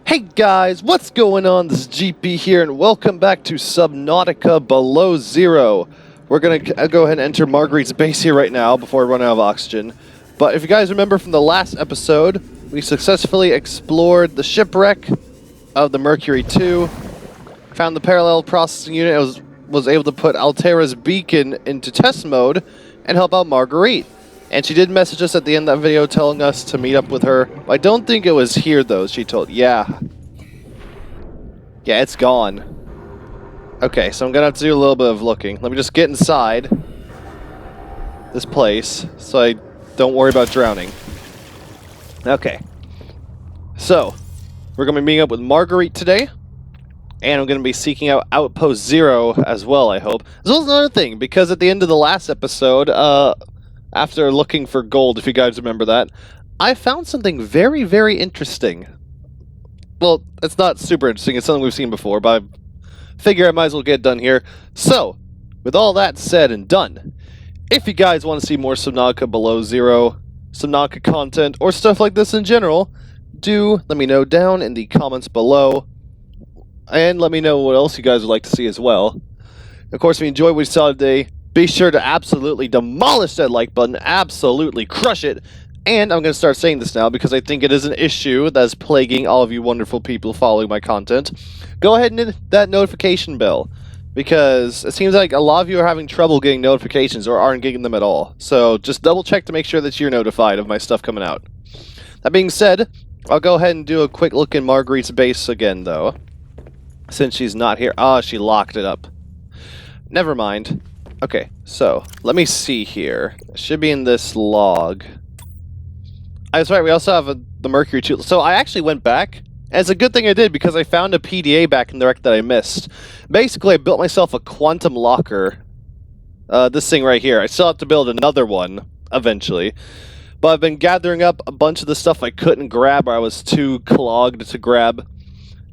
Hey guys, what's going on? This is GP here, and welcome back to Subnautica Below Zero. We're going to go ahead and enter Marguerite's base here right now before we run out of oxygen. But if you guys remember from the last episode, we successfully explored the shipwreck of the Mercury 2, found the parallel processing unit, and was able to put Altera's beacon into test mode and help out Marguerite. And she did message us at the end of that video telling us to meet up with her. I don't think it was here though, she told. Yeah, it's gone. Okay, so I'm gonna have to do a little bit of looking. Let me just get inside this place so I don't worry about drowning. Okay. So, we're gonna be meeting up with Marguerite today. And I'm going to be seeking out Outpost Zero as well, I hope. As well as another thing, because at the end of the last episode, after looking for gold, if you guys remember that, I found something very, very interesting. Well, it's not super interesting, it's something we've seen before, but I figure I might as well get it done here. So, with all that said and done, if you guys want to see more Subnautica Below Zero, Subnautica content, or stuff like this in general, do let me know down in the comments below. And let me know what else you guys would like to see as well. Of course, if you enjoyed what you saw today, be sure to absolutely demolish that like button, absolutely crush it. And I'm going to start saying this now because I think it is an issue that's plaguing all of you wonderful people following my content. Go ahead and hit that notification bell, because it seems like a lot of you are having trouble getting notifications or aren't getting them at all. So just double check to make sure that you're notified of my stuff coming out. That being said, I'll go ahead and do a quick look in Marguerite's base again, though. Since she's not here. Ah, she locked it up. Never mind. Okay, so, let me see here. It should be in this log. That's right, we also have the Mercury 2. So I actually went back, and it's a good thing I did, because I found a PDA back in the wreck that I missed. Basically, I built myself a quantum locker. This thing right here. I still have to build another one, eventually. But I've been gathering up a bunch of the stuff I couldn't grab, or I was too clogged to grab.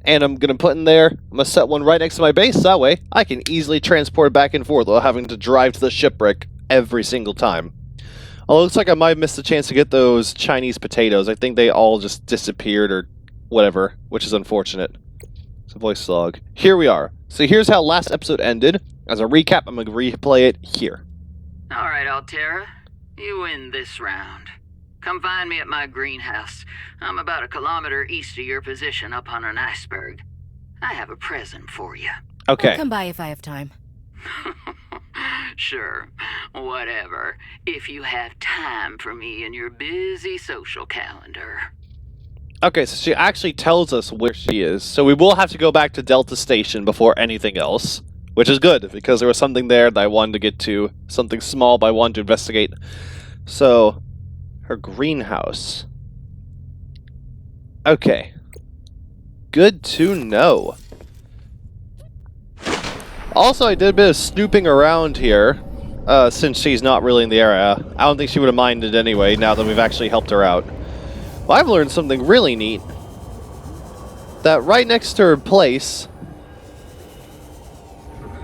And I'm going to put in there, I'm going to set one right next to my base, that way I can easily transport back and forth without having to drive to the shipwreck every single time. Although it looks like I might have missed a chance to get those Chinese potatoes. I think they all just disappeared or whatever, which is unfortunate. It's a voice log. Here we are. So here's how last episode ended. As a recap, I'm going to replay it here. Alright, Altera. You win this round. Come find me at my greenhouse. I'm about a kilometer east of your position up on an iceberg. I have a present for you. Okay. I'll come by if I have time. Sure, whatever. If you have time for me in your busy social calendar. Okay, so she actually tells us where she is. So we will have to go back to Delta Station before anything else. Which is good, because there was something there that I wanted to get to. Something small, but I wanted to investigate. So, her greenhouse. Okay. Good to know. Also, I did a bit of snooping around here, since she's not really in the area. I don't think she would have minded anyway, now that we've actually helped her out. Well, I've learned something really neat. That right next to her place,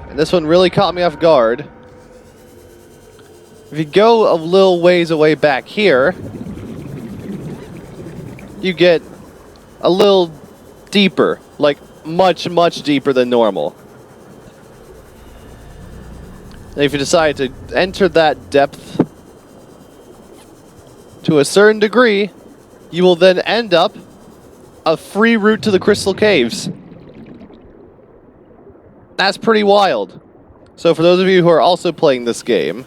and this one really caught me off guard, if you go a little ways away back here, you get a little deeper, like much, much deeper than normal. And if you decide to enter that depth to a certain degree, you will then end up a free route to the Crystal Caves. That's pretty wild. So for those of you who are also playing this game,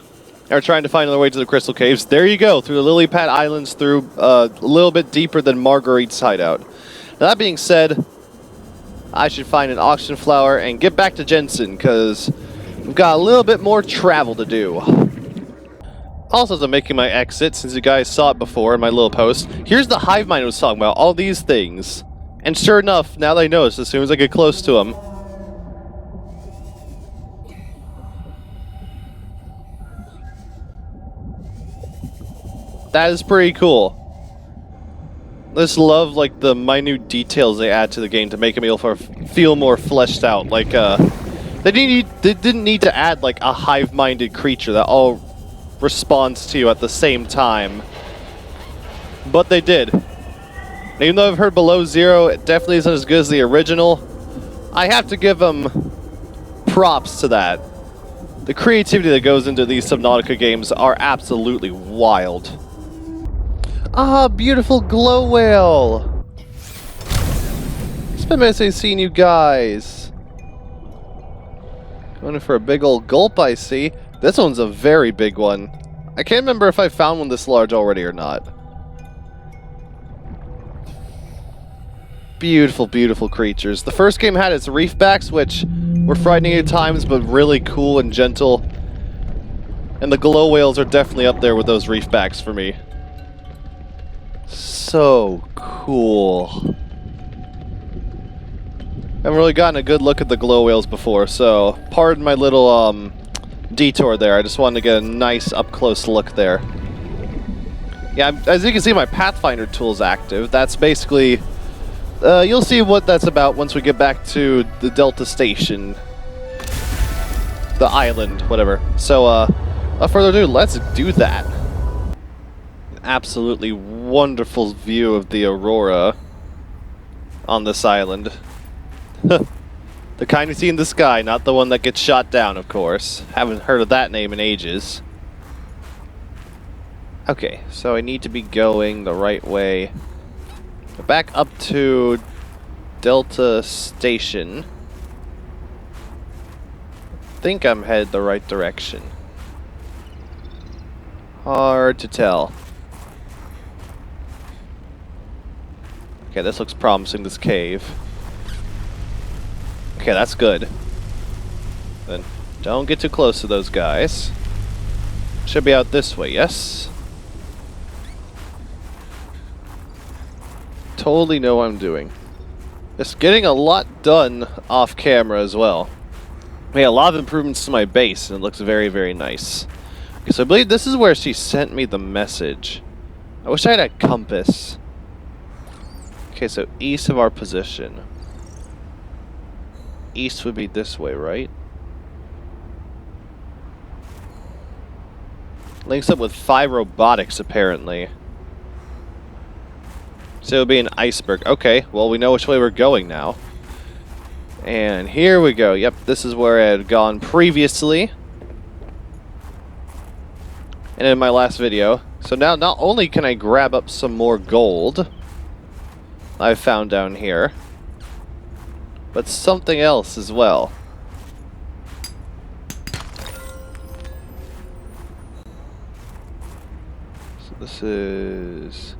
are trying to find another way to the Crystal Caves, there you go, through the Lily Pad Islands, through a little bit deeper than Marguerite's hideout. Now that being said, I should find an auction flower and get back to Jensen, because we've got a little bit more travel to do. Also, as I'm making my exit, since you guys saw it before in my little post, here's the hive mind I was talking about, all these things. And sure enough, now that I notice, as soon as I get close to them, that is pretty cool. I just love, like, the minute details they add to the game to make it feel more fleshed out. Like, they didn't need to add, like, a hive-minded creature that all responds to you at the same time. But they did. Even though I've heard Below Zero, it definitely isn't as good as the original. I have to give them props to that. The creativity that goes into these Subnautica games are absolutely wild. Ah, beautiful glow whale! It's been missing seeing you guys. Going for a big old gulp, I see. This one's a very big one. I can't remember if I found one this large already or not. Beautiful, beautiful creatures. The first game had its reefbacks, which were frightening at times, but really cool and gentle. And the glow whales are definitely up there with those reefbacks for me. So cool. I haven't really gotten a good look at the glow whales before, so pardon my little detour there. I just wanted to get a nice up-close look there. Yeah, as you can see, my Pathfinder tool's active. That's basically... you'll see what that's about once we get back to the Delta Station. The island, whatever. So, without further ado, let's do that. An absolutely wonderful view of the aurora on this island. The kind you see in the sky, not the one that gets shot down, of course. Haven't heard of that name in ages. Okay, so I need to be going the right way. Back up to Delta Station. I think I'm headed the right direction. Hard to tell. Okay, this looks promising, this cave. Okay, that's good. Then don't get too close to those guys. Should be out this way, yes? Totally know what I'm doing. Just getting a lot done off camera as well. Made a lot of improvements to my base, and it looks very, very nice. Okay, so I believe this is where she sent me the message. I wish I had a compass. Okay, so east of our position. East would be this way, right? Links up with 5 robotics, apparently. So it would be an iceberg. Okay, well, we know which way we're going now. And here we go. Yep, this is where I had gone previously. And in my last video. So now, not only can I grab up some more gold I've found down here, but something else as well. So this is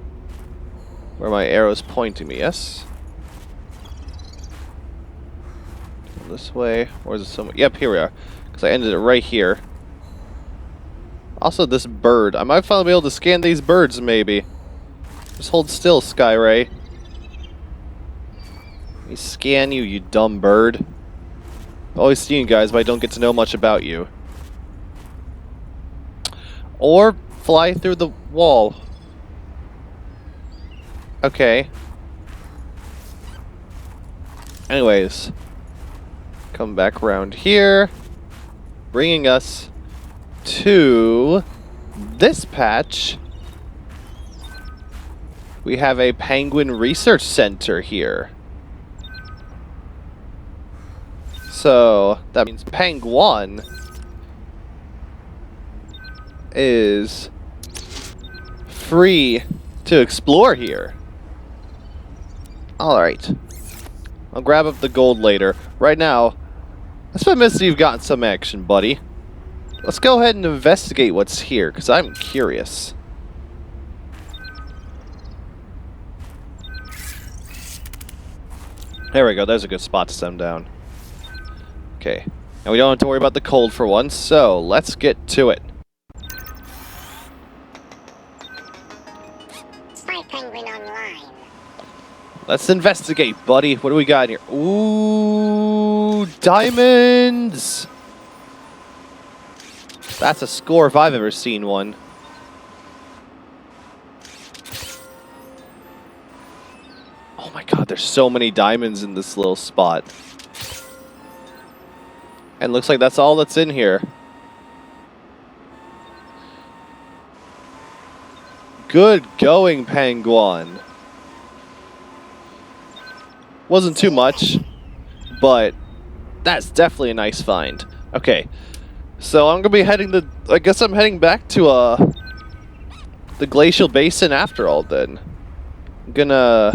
where my arrow's pointing me, yes? This way, or is it somewhere? Yep, here we are. Because I ended it right here. Also, this bird. I might finally be able to scan these birds, maybe. Just hold still, Skyray. Let me scan you, you dumb bird. Always see you guys, but I don't get to know much about you. Or fly through the wall. Okay. Anyways. Come back around here. Bringing us to this patch. We have a penguin research center here. So that means Penguin is free to explore here. Alright. I'll grab up the gold later. Right now, let's been missing you've gotten some action, buddy. Let's go ahead and investigate what's here, because I'm curious. There we go, there's a good spot to set him down. Okay, and we don't have to worry about the cold for once, so let's get to it. Spy Penguin online. Let's investigate, buddy. What do we got here? Ooh, diamonds! That's a score if I've ever seen one. Oh my god, there's so many diamonds in this little spot. And looks like that's all that's in here. Good going, Penguin. Wasn't too much, but that's definitely a nice find. Okay, so I'm gonna be heading to. I guess I'm heading back to the glacial basin after all. Then I'm gonna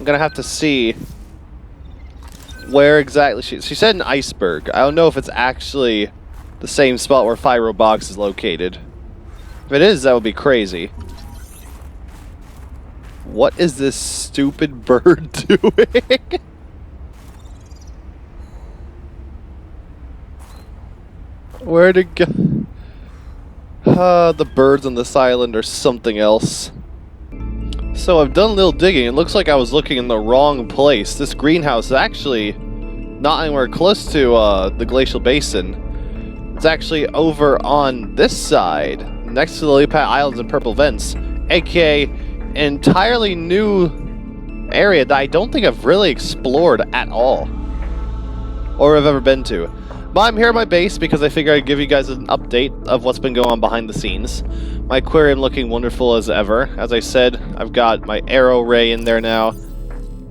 have to see where exactly she said an iceberg. I don't know if it's actually the same spot where Fyro Box is located. If it is, that would be crazy. What is this stupid bird doing? Where'd it go? The birds on this island are something else. So I've done a little digging. It looks like I was looking in the wrong place. This greenhouse is actually not anywhere close to the glacial basin. It's actually over on this side, next to the Lily Pad Islands and Purple Vents, aka an entirely new area that I don't think I've really explored at all, or have ever been to. But I'm here at my base because I figured I'd give you guys an update of what's been going on behind the scenes. My aquarium looking wonderful as ever. As I said, I've got my arrow ray in there now.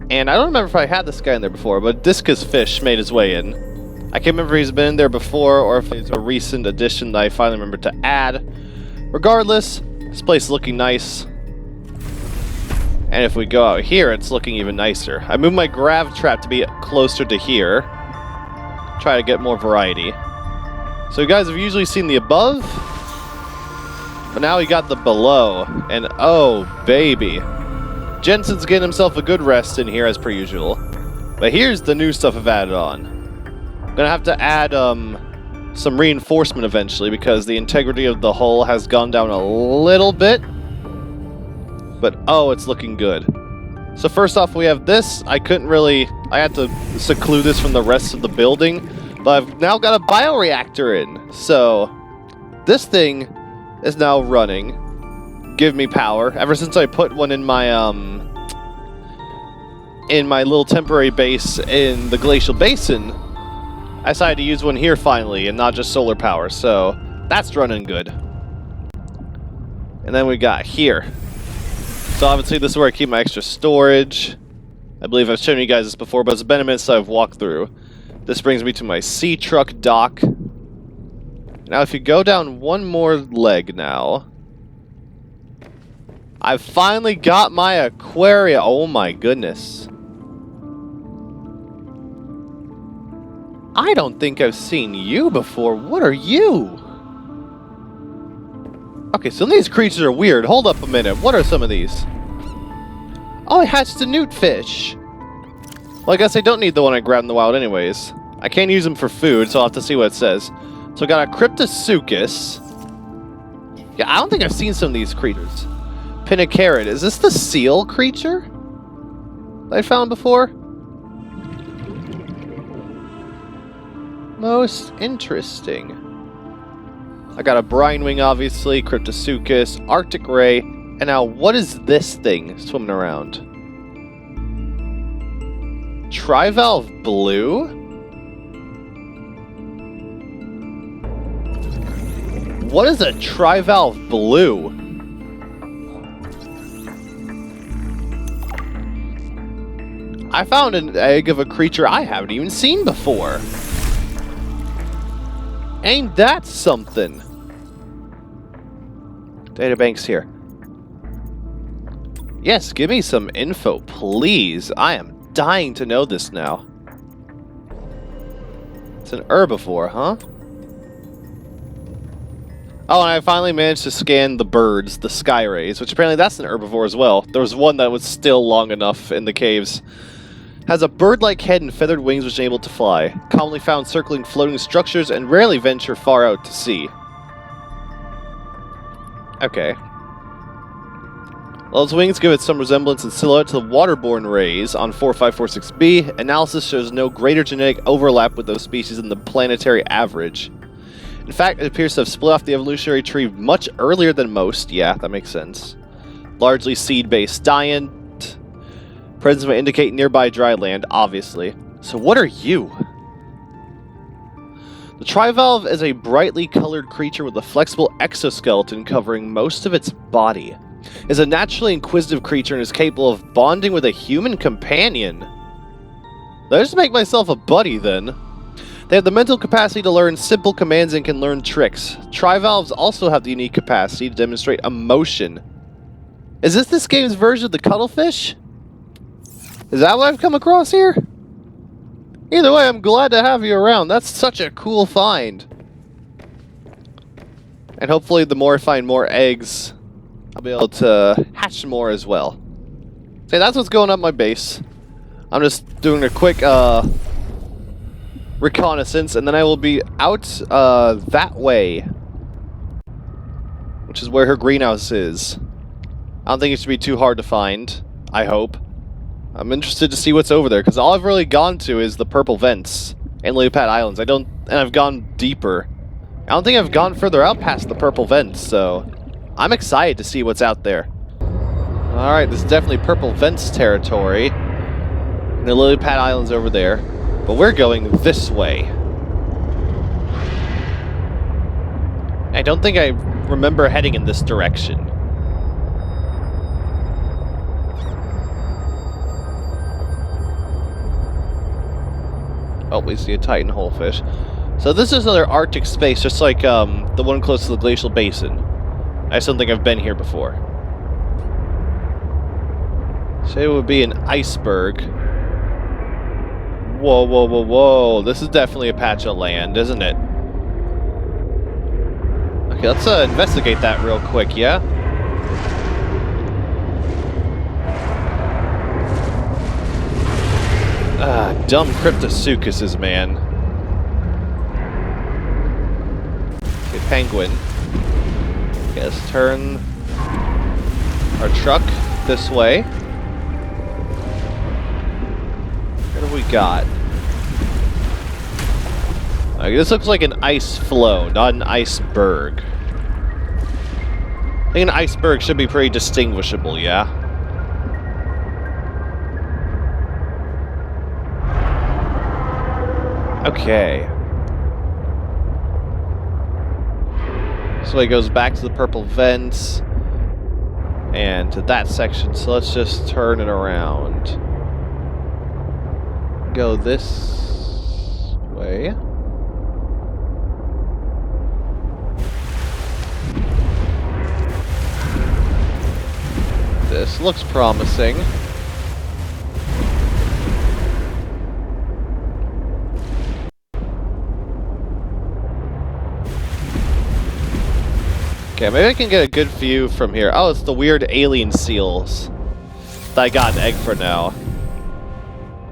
And I don't remember if I had this guy in there before, but Discus Fish made his way in. I can't remember if he's been in there before or if it's a recent addition that I finally remembered to add. Regardless, this place is looking nice. And if we go out here, it's looking even nicer. I moved my grav trap to be closer to here. Try to get more variety. So you guys have usually seen the above, but now we got the below. And oh, baby. Jensen's getting himself a good rest in here as per usual. But here's the new stuff I've added on. I'm gonna have to add some reinforcement eventually because the integrity of the hull has gone down a little bit. But oh, it's looking good. So first off, we have this. I had to seclude this from the rest of the building, but I've now got a bioreactor in. So this thing is now running. Give me power. Ever since I put one in my little temporary base in the glacial basin, I decided to use one here finally and not just solar power. So that's running good. And then we got here. So obviously this is where I keep my extra storage. I believe I've shown you guys this before, but it's been a minute since I've walked through. This brings me to my sea truck dock. Now if you go down one more leg now, I've finally got my aquarium. Oh my goodness. I don't think I've seen you before. What are you? Okay, some of these creatures are weird. Hold up a minute. What are some of these? Oh, I hatched a newt fish. Well, I guess I don't need the one I grabbed in the wild anyways. I can't use them for food, so I'll have to see what it says. So I got a Cryptosuchus. Yeah, I don't think I've seen some of these creatures. Pinnacarrot. Is this the seal creature that I found before? Most interesting. I got a Brinewing, obviously, Cryptosuchus, Arctic Ray, and now what is this thing swimming around? Trivalve Blue? What is a Trivalve Blue? I found an egg of a creature I haven't even seen before. Ain't that something? Databank's here. Yes, give me some info, please. I am dying to know this now. It's an herbivore, huh? Oh, and I finally managed to scan the birds, the sky rays, which apparently that's an herbivore as well. There was one that was still long enough in the caves. Has a bird-like head and feathered wings which are able to fly. Commonly found circling floating structures and rarely venture far out to sea. Okay. While its wings give it some resemblance in silhouette to the waterborne rays on 4546b, analysis shows no greater genetic overlap with those species than the planetary average. In fact, it appears to have split off the evolutionary tree much earlier than most. Yeah, that makes sense. Largely seed-based diet. Presence may indicate nearby dry land, obviously. So what are you? The trivalve is a brightly colored creature with a flexible exoskeleton covering most of its body. is a naturally inquisitive creature and is capable of bonding with a human companion. Let's just make myself a buddy then. They have the mental capacity to learn simple commands and can learn tricks. Trivalves also have the unique capacity to demonstrate emotion. Is this game's version of the cuttlefish? Is that what I've come across here? Either way, I'm glad to have you around. That's such a cool find. And hopefully the more I find more eggs, I'll be able to hatch more as well. So that's what's going up my base. I'm just doing a quick reconnaissance, and then I will be out that way, which is where her greenhouse is. I don't think it should be too hard to find, I hope. I'm interested to see what's over there, because all I've really gone to is the purple vents and Lily Pad Islands. And I've gone deeper. I don't think I've gone further out past the purple vents, so I'm excited to see what's out there. Alright, this is definitely purple vents territory. And the Lily Pad Islands over there. But we're going this way. I don't think I remember heading in this direction. Oh, we see a Titan Holefish. So this is another Arctic space, just like the one close to the glacial basin. I just don't think I've been here before. So it would be an iceberg. Whoa, whoa, whoa, whoa. This is definitely a patch of land, isn't it? Okay, let's investigate that real quick, yeah? Ah, dumb Cryptosuchuses, man. Okay, penguin. Okay, let's turn our truck this way. What have we got? Okay, this looks like an ice floe, not an iceberg. I think an iceberg should be pretty distinguishable, yeah? Okay. So it goes back to the purple vents and to that section, so let's just turn it around. Go this way. This looks promising. Okay, maybe I can get a good view from here. Oh, it's the weird alien seals that I got an egg for now.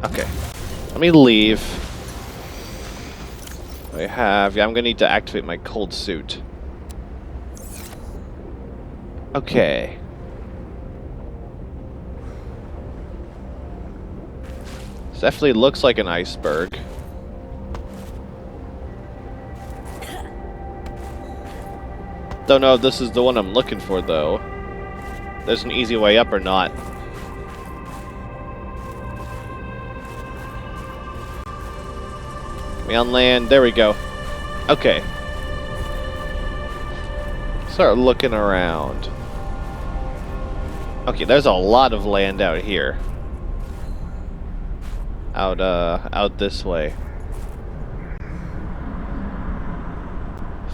Okay, let me leave. I have... Yeah, I'm gonna need to activate my cold suit. Okay. This definitely looks like an iceberg. Don't know if this is the one I'm looking for, though. There's an easy way up or not. Get me on land. There we go. Okay. Start looking around. Okay, there's a lot of land out here. Out this way.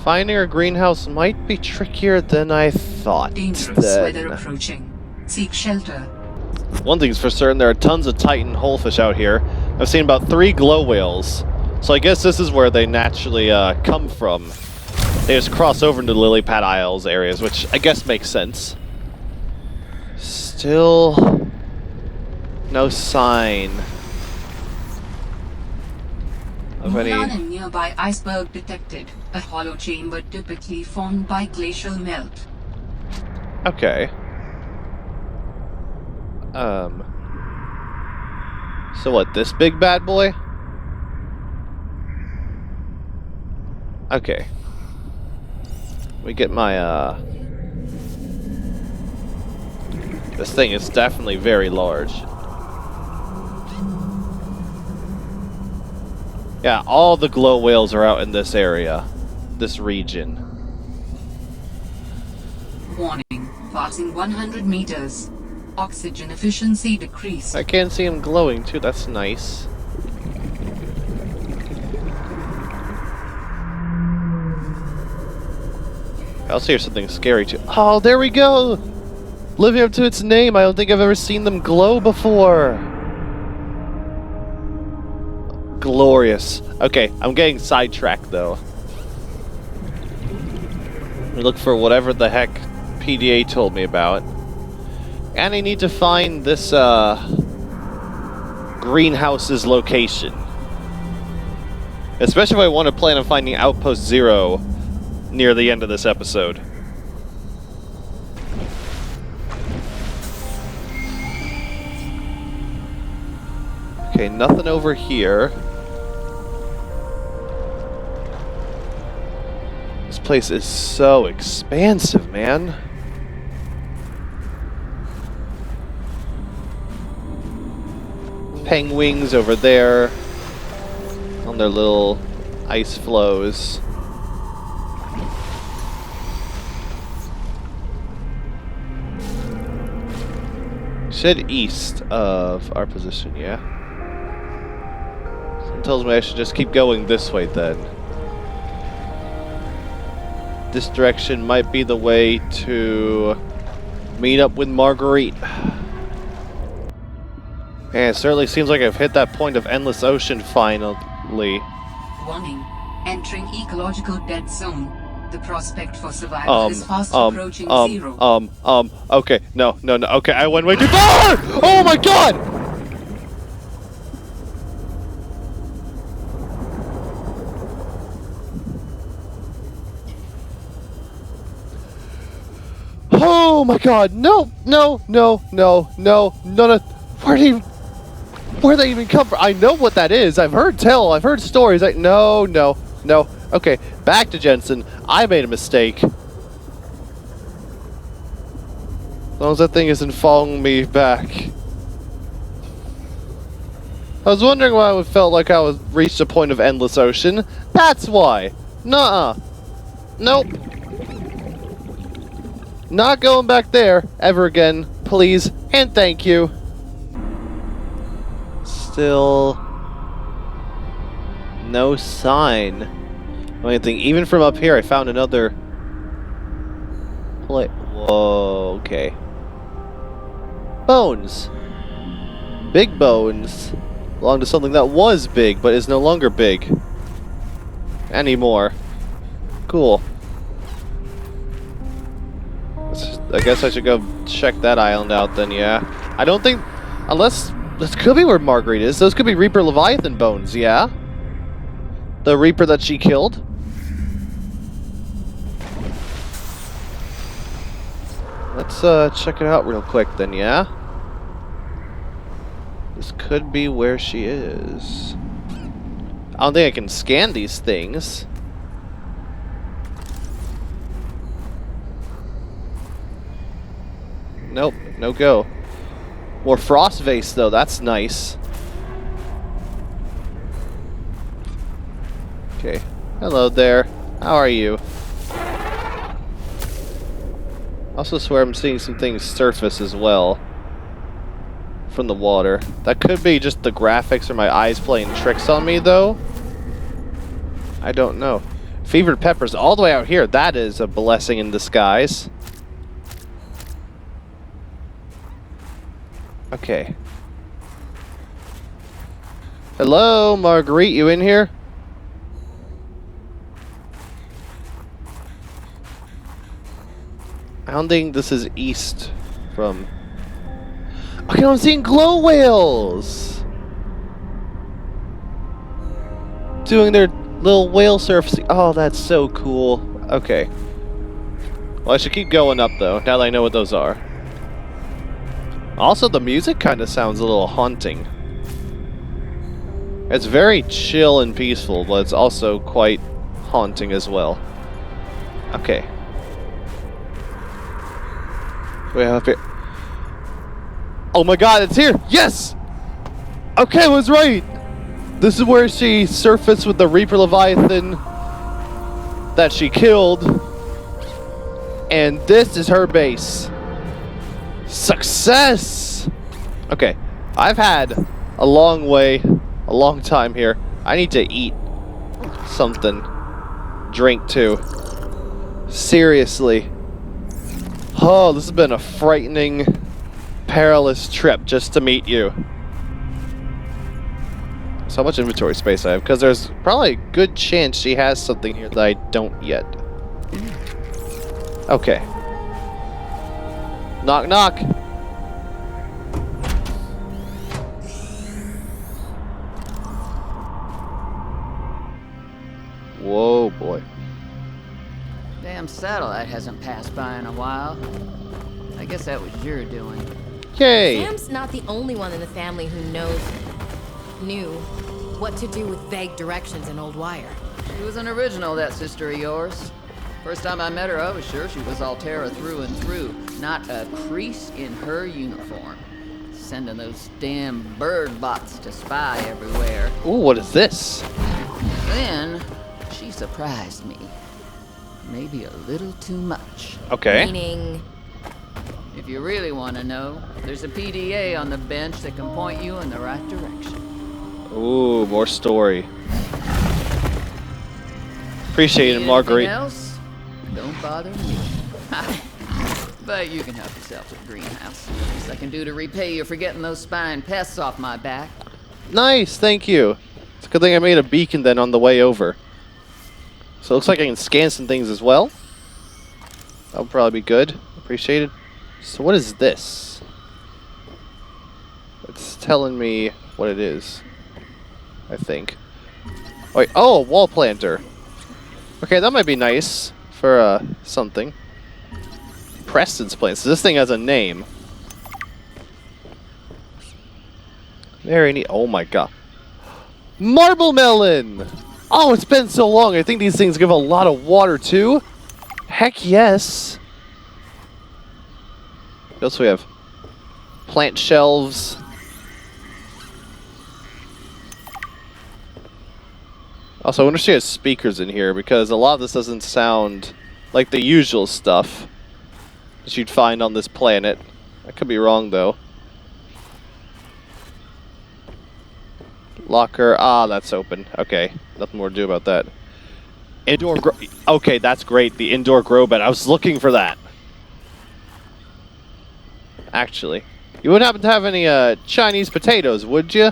Finding a greenhouse might be trickier than I thought. Dangerous weather approaching. Seek shelter. One thing's for certain, there are tons of Titan holefish out here. I've seen about 3 glow whales. So I guess this is where they naturally come from. They just cross over into the Lily Pad Isles areas, which I guess makes sense. Still no sign of any... Moving on, a nearby iceberg detected. A hollow chamber typically formed by glacial melt. Okay. So what, this big bad boy? Okay. Let me get my, This thing is definitely very large. Yeah, all the glow whales are out in this area. This region. Warning. passing 100 meters. Oxygen efficiency decreased. I can see him glowing too, that's nice. I also hear something scary too. Oh, there we go! Living up to its name, I don't think I've ever seen them glow before. Glorious. Okay, I'm getting sidetracked though. We look for whatever the heck PDA told me about. And I need to find this greenhouse's location. Especially if I want to plan on finding Outpost Zero near the end of this episode. Okay, nothing over here. This place is so expansive, man. Penguins over there on their little ice floes. Said east of our position, yeah? Something tells me I should just keep going this way then. This direction might be the way to meet up with Marguerite. And it certainly seems like I've hit that point of endless ocean finally. Warning. Entering ecological dead zone. The prospect for survival is fast approaching zero. Okay, no, okay, I went way too far! Oh my god! Oh my god, no! Where'd they even come from? I know what that is. I've heard stories. No. Okay, back to Jensen. I made a mistake. As long as that thing isn't following me back. I was wondering why I felt like I was reached a point of endless ocean. That's why. Nuh-uh. Nope. Not going back there ever again. Please and thank you. Still no sign of anything. Even from up here, I found another plate. Whoa, okay. Bones. Big bones. Belong to something that was big, but is no longer big. Anymore. Cool. I guess I should go check that island out then, yeah. I don't think... Unless... This could be where Marguerite is. Those could be Reaper Leviathan bones, yeah? The Reaper that she killed? Let's check it out real quick then, yeah? This could be where she is. I don't think I can scan these things. Nope, no go. More frost vase though, that's nice. Okay. Hello there. How are you? Also swear I'm seeing some things surface as well. From the water. That could be just the graphics or my eyes playing tricks on me though. I don't know. Fevered peppers all the way out here. That is a blessing in disguise. Okay. Hello, Marguerite, you in here? I don't think this is east from... Okay, I'm seeing glow whales! Doing their little whale surfing. Oh, that's so cool. Okay. Well, I should keep going up, though, now that I know what those are. Also, the music kind of sounds a little haunting. It's very chill and peaceful, but it's also quite haunting as well. Okay. Wait, up here. Oh my god, it's here! Yes! Okay, I was right! This is where she surfaced with the Reaper Leviathan that she killed. And this is her base. Success! Okay, I've had a long time here. I need to eat something. Drink too. Seriously. Oh, this has been a frightening, perilous trip just to meet you. So how much inventory space I have? Because there's probably a good chance she has something here that I don't yet. Okay. Knock, knock. Whoa, boy. Damn satellite hasn't passed by in a while. I guess that was your doing. Yay! Sam's not the only one in the family who knew what to do with vague directions in Old Wire. She was an original, that sister of yours. First time I met her, I was sure she was Altera through and through. Not a crease in her uniform. Sending those damn bird bots to spy everywhere. Ooh, what is this? Then, she surprised me. Maybe a little too much. Okay. Meaning, If you really want to know, there's a PDA on the bench that can point you in the right direction. Ooh, more story. Appreciate it, Need Marguerite. anything else? Don't bother me. But you can help yourself to the greenhouse. Least I can do to repay you for getting those spine pests off my back. Nice, thank you. It's a good thing I made a beacon then on the way over. So it looks like I can scan some things as well. That'll probably be good. Appreciate it. So what is this? It's telling me what it is, I think. Wait, oh, a wall planter. Okay, that might be nice for something. Preston's plant. So this thing has a name. Very neat. Oh my god. Marble melon! Oh, it's been so long. I think these things give a lot of water too. Heck yes. What else we have? Plant shelves. Also, I wonder if she has speakers in here, because a lot of this doesn't sound like the usual stuff that you'd find on this planet. I could be wrong, though. Locker. Ah, that's open. Okay. Nothing more to do about that. Indoor grow. Okay, that's great. The indoor grow bed. I was looking for that. Actually. You wouldn't happen to have any Chinese potatoes, would you?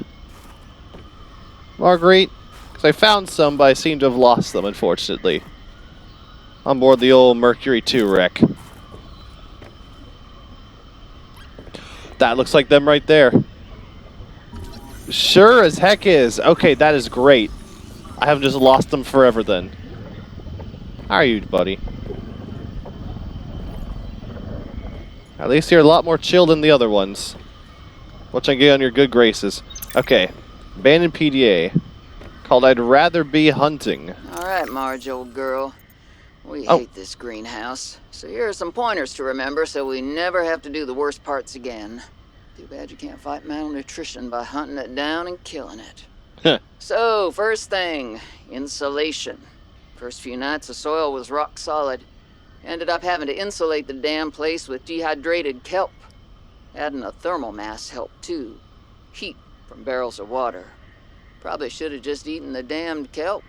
Marguerite? Because I found some, but I seem to have lost them, unfortunately. On board the old Mercury 2 wreck. That looks like them right there. Sure as heck is. Okay, that is great. I haven't just lost them forever then. How are you, buddy? At least you're a lot more chill than the other ones. Watch I get on your good graces. Okay. Abandoned PDA. Called I'd Rather Be Hunting. Alright, Marge, old girl. We hate this greenhouse. So here are some pointers to remember so we never have to do the worst parts again. Too bad you can't fight malnutrition by hunting it down and killing it. So, first thing, insulation. First few nights the soil was rock solid. Ended up having to insulate the damn place with dehydrated kelp. Adding a thermal mass helped too. Heat from barrels of water. Probably should have just eaten the damned kelp.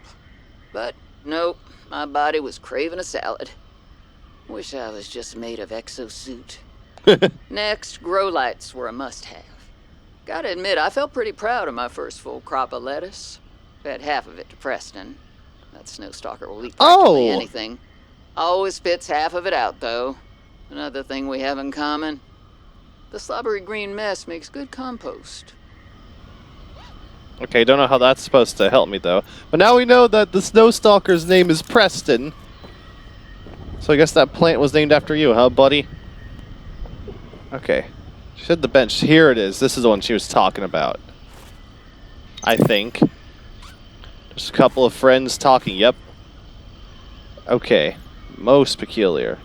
But nope, my body was craving a salad. Wish I was just made of exosuit. Next, grow lights were a must-have. Gotta admit, I felt pretty proud of my first full crop of lettuce. Fed half of it to Preston. That snowstalker will eat practically anything. Always spits half of it out, though. Another thing we have in common. The slobbery green mess makes good compost. Okay, don't know how that's supposed to help me, though. But now we know that the snowstalker's name is Preston. So I guess that plant was named after you, huh, buddy? Okay. She said the bench. Here it is. This is the one she was talking about. I think. Just a couple of friends talking. Yep. Okay. Most peculiar.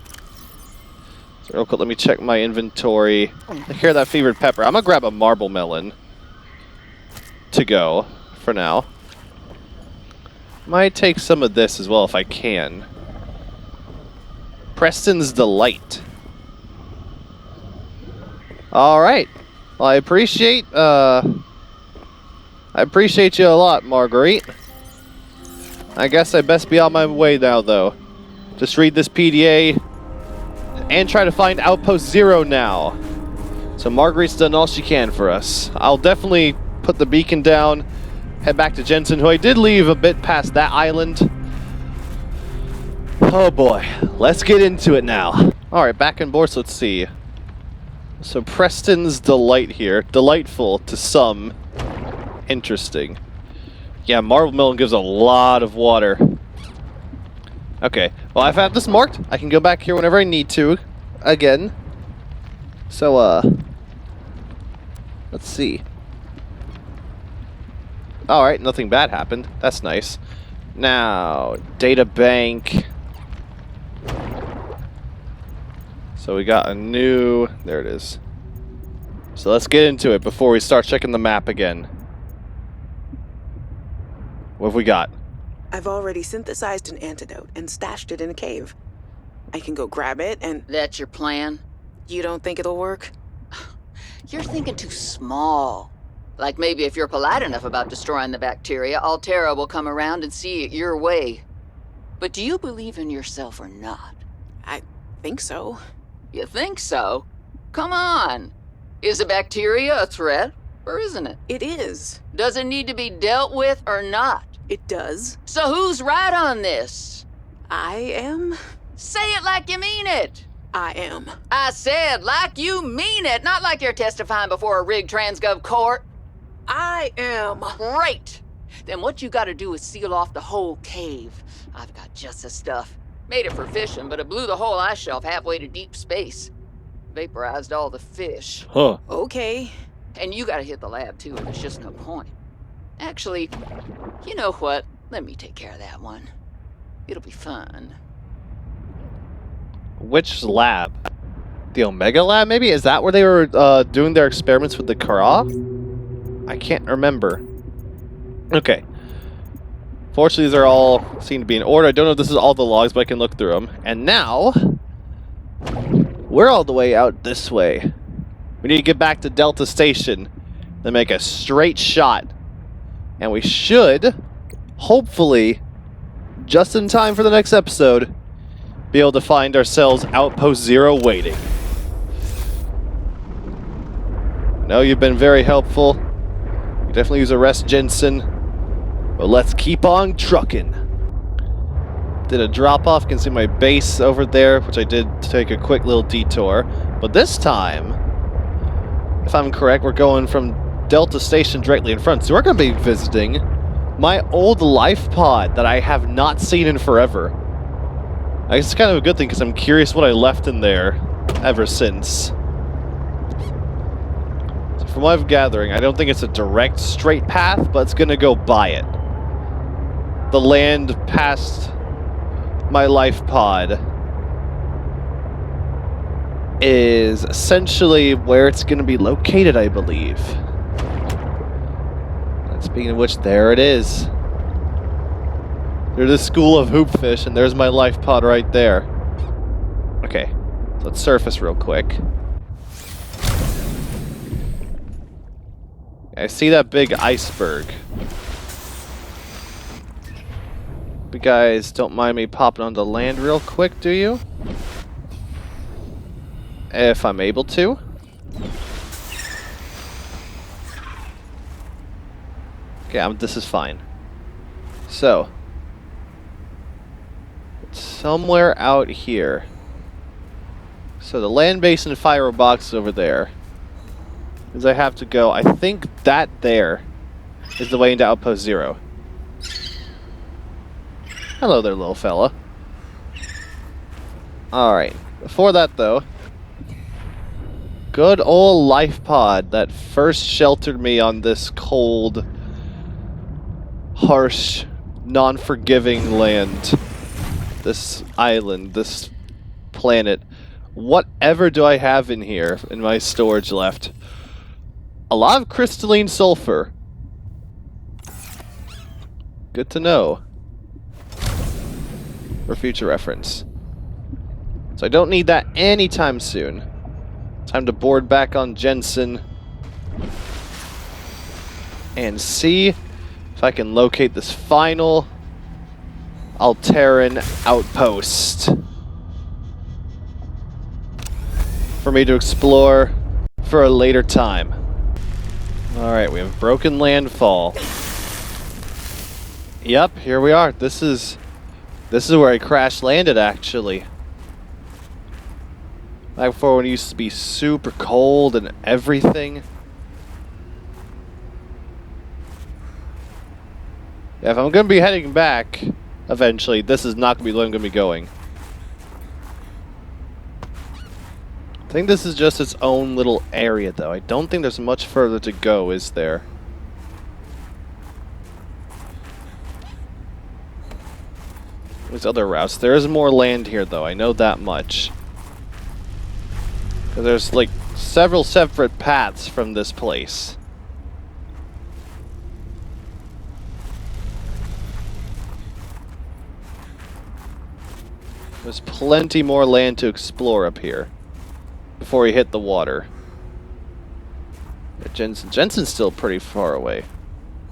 So real quick, let me check my inventory. Take care of that fevered pepper. I'm going to grab a marble melon to go for now. Might take some of this as well if I can. Preston's Delight. All right. Well, I appreciate you a lot, Marguerite. I guess I best be on my way now, though. Just read this PDA and try to find Outpost Zero now. So Marguerite's done all she can for us. I'll definitely put the beacon down, head back to Jensen, who I did leave a bit past that island. Oh boy, let's get into it now. Alright, back in board, so let's see. So Preston's Delight here. Delightful to some. Interesting. Yeah, Marble Melon gives a lot of water. Okay, well I've had this marked. I can go back here whenever I need to. Again. So, let's see. Alright, nothing bad happened. That's nice. Now, data bank. So we got a new... There it is. So let's get into it before we start checking the map again. What have we got? I've already synthesized an antidote and stashed it in a cave. I can go grab it and... That's your plan? You don't think it'll work? You're thinking too small. Like maybe if you're polite enough about destroying the bacteria, Altera will come around and see it your way. But do you believe in yourself or not? I think so. You think so? Come on! Is the bacteria a threat, or isn't it? It is. Does it need to be dealt with or not? It does. So who's right on this? I am. Say it like you mean it! I am. I said like you mean it, not like you're testifying before a rigged transgov court. I am. Great! Then what you gotta do is seal off the whole cave. I've got just the stuff. Made it for fishing, but it blew the whole ice shelf halfway to deep space. Vaporized all the fish. Huh. Okay. And you gotta hit the lab too, or there's just no point. Actually, you know what? Let me take care of that one. It'll be fun. Which lab? The Omega lab, maybe? Is that where they were doing their experiments with the Kara? I can't remember. Okay. Fortunately, these are all seem to be in order. I don't know if this is all the logs, but I can look through them. And now, we're all the way out this way. We need to get back to Delta Station, then make a straight shot. And we should, hopefully, just in time for the next episode, be able to find ourselves Outpost Zero waiting. No, you've been very helpful. You definitely use a rest, Jensen. But let's keep on trucking. Did a drop-off. You can see my base over there, which I did take a quick little detour. But this time, if I'm correct, we're going from Delta Station directly in front. So we're going to be visiting my old life pod that I have not seen in forever. I guess it's kind of a good thing because I'm curious what I left in there ever since. So from what I'm gathering, I don't think it's a direct straight path, but it's going to go by it. The land past my life pod is essentially where it's going to be located, I believe. And speaking of which, there it is. There's the school of hoopfish, and there's my life pod right there. Okay, so let's surface real quick. I see that big iceberg. You guys don't mind me popping onto land real quick, do you? If I'm able to. Okay, this is fine. So, it's somewhere out here. So the land base and fire box over there. As I have to go, I think that there is the way into Outpost Zero. Hello there, little fella. Alright, before that though, good old life pod that first sheltered me on this cold, harsh, non-forgiving land. This island, this planet. Whatever do I have in here in my storage left? A lot of crystalline sulfur. Good to know. For future reference. So I don't need that anytime soon. Time to board back on Jensen and see if I can locate this final Alteran outpost for me to explore for a later time. Alright, we have broken landfall. Yep, here we are. This is where I crash landed, actually. Back before when it used to be super cold and everything. Yeah, if I'm going to be heading back eventually, this is not going to be where I'm going to be going. I think this is just its own little area, though. I don't think there's much further to go, is there? There's other routes. There is more land here, though. I know that much. There's, like, several separate paths from this place. There's plenty more land to explore up here before we hit the water. Yeah, Jensen's still pretty far away.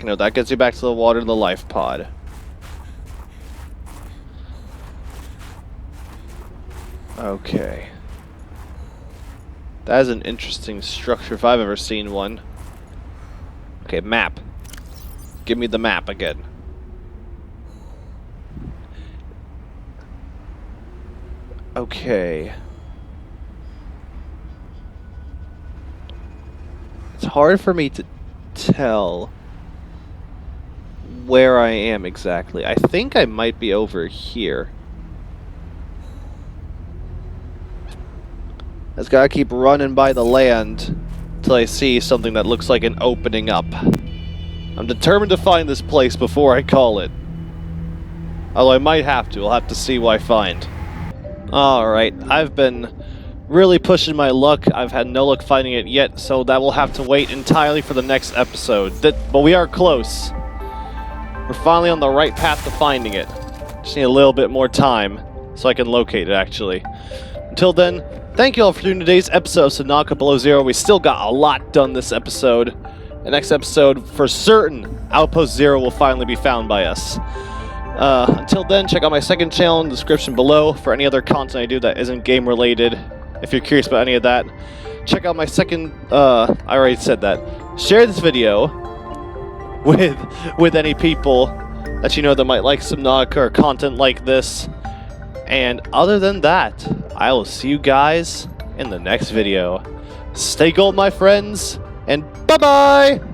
You know, that gets you back to the water and the life pod. Okay. That is an interesting structure if I've ever seen one. Okay, map. Give me the map again. Okay. It's hard for me to tell where I am exactly. I think I might be over here. I just gotta keep running by the land till I see something that looks like an opening up. I'm determined to find this place before I call it. Although I might have to. I'll have to see what I find. Alright, I've been really pushing my luck. I've had no luck finding it yet, so that will have to wait entirely for the next episode. But we are close. We're finally on the right path to finding it. Just need a little bit more time so I can locate it, actually. Until then, thank you all for doing today's episode of Subnautica Below Zero. We still got a lot done this episode. The next episode, for certain, Outpost Zero will finally be found by us. Until then, check out my second channel in the description below for any other content I do that isn't game related. If you're curious about any of that, check out my second, I already said that. Share this video with any people that you know that might like Subnautica or content like this. And other than that, I will see you guys in the next video. Stay gold, my friends, and bye-bye!